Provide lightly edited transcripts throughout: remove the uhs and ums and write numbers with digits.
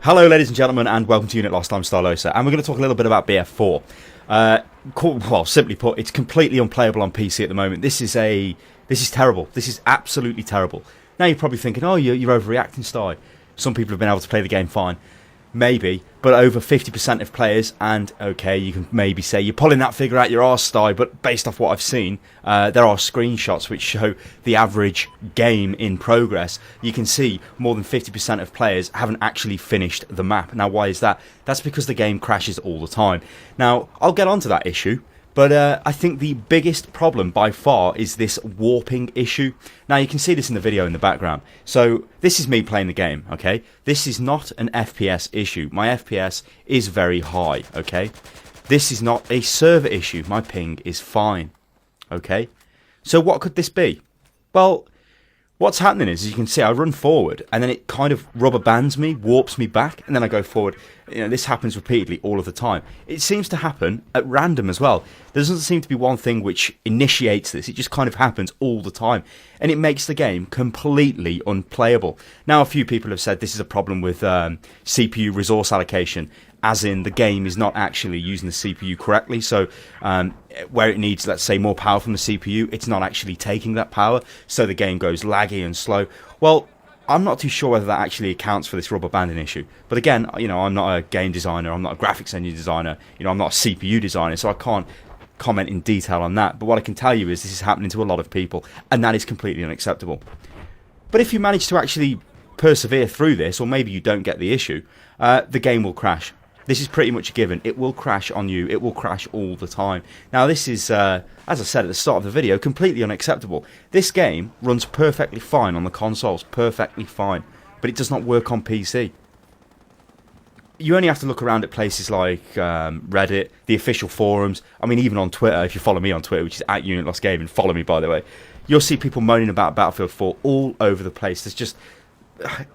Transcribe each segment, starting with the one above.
Hello ladies and gentlemen, and welcome to Unit Lost. I'm Stylosa, and we're going to talk a little bit about BF4. Well, simply put, it's completely unplayable on PC at the moment. This is terrible. This is absolutely terrible. Now you're probably thinking, oh, you're overreacting, Sty. Some people have been able to play the game fine. Maybe, but over 50% of players, and okay, you can maybe say you're pulling that figure out your arse, Sty, but based off what I've seen, there are screenshots which show the average game in progress. You can see more than 50% of players haven't actually finished the map. Now, why is that? That's because the game crashes all the time. Now, I'll get onto that issue, but I think the biggest problem by far is this warping issue. Now, you can see this in the video in the background. So, this is me playing the game, okay? This is not an FPS issue. My FPS is very high, okay? This is not a server issue. My ping is fine, okay? So, what could this be? Well, what's happening is, as you can see, I run forward, and then it kind of rubber bands me, warps me back, and then I go forward. You know, this happens repeatedly all of the time. It seems to happen at random as well. There doesn't seem to be one thing which initiates this. It just kind of happens all the time, and it makes the game completely unplayable. Now, a few people have said this is a problem with CPU resource allocation, as in the game is not actually using the CPU correctly. So where it needs, let's say, more power from the CPU, it's not actually taking that power, so the game goes laggy and slow. Well, I'm not too sure whether that actually accounts for this rubber banding issue. But again, you know, I'm not a game designer, I'm not a graphics engine designer, you know, I'm not a CPU designer, so I can't comment in detail on that. But what I can tell you is this is happening to a lot of people, and that is completely unacceptable. But if you manage to actually persevere through this, or maybe you don't get the issue, the game will crash. This is pretty much a given. It will crash on you. It will crash all the time. Now, this is, as I said at the start of the video, completely unacceptable. This game runs perfectly fine on the consoles, perfectly fine, but it does not work on PC. You only have to look around at places like Reddit, the official forums. I mean, even on Twitter, if you follow me on Twitter, which is at Unit Lost Gaming, follow me, by the way, you'll see people moaning about Battlefield 4 all over the place. There's just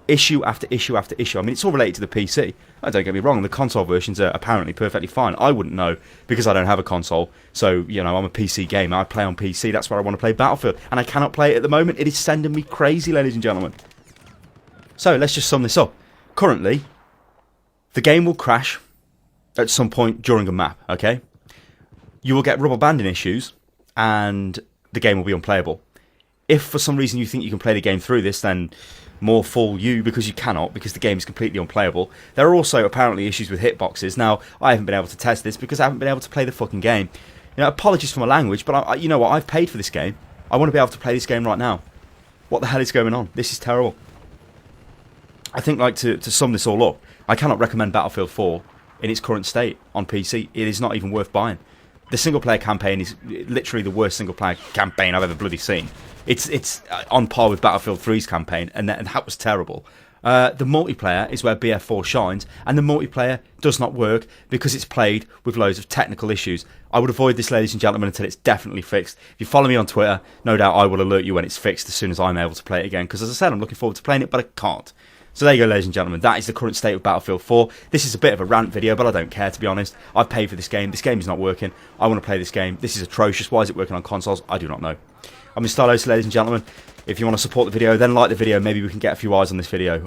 issue after issue after issue. I mean, it's all related to the PC. Don't get me wrong, the console versions are apparently perfectly fine. I wouldn't know because I don't have a console. So, you know, I'm a PC gamer. I play on PC. That's where I want to play Battlefield. And I cannot play it at the moment. It is sending me crazy, ladies and gentlemen. So, let's just sum this up. Currently, the game will crash at some point during a map, okay? You will get rubber banding issues and the game will be unplayable. If for some reason you think you can play the game through this, then more fool you, because you cannot, because the game is completely unplayable. There are also apparently issues with hitboxes. Now, I haven't been able to test this because I haven't been able to play the fucking game. You know, apologies for my language, but you know what? I've paid for this game. I want to be able to play this game right now. What the hell is going on? This is terrible. I think, like, to sum this all up, I cannot recommend Battlefield 4 in its current state on PC. It is not even worth buying. The single-player campaign is literally the worst single-player campaign I've ever bloody seen. It's on par with Battlefield 3's campaign, and that was terrible. The multiplayer is where BF4 shines, and the multiplayer does not work because it's played with loads of technical issues. I would avoid this, ladies and gentlemen, until it's definitely fixed. If you follow me on Twitter, no doubt I will alert you when it's fixed as soon as I'm able to play it again, because as I said, I'm looking forward to playing it, but I can't. So there you go, ladies and gentlemen. That is the current state of Battlefield 4. This is a bit of a rant video, but I don't care, to be honest. I've paid for this game. This game is not working. I want to play this game. This is atrocious. Why is it working on consoles? I do not know. I'm Stylosa, ladies and gentlemen. If you want to support the video, then like the video. Maybe we can get a few eyes on this video.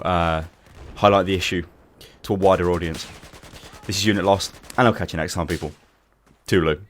Highlight the issue to a wider audience. This is Unit Lost, and I'll catch you next time, people. Toodaloo.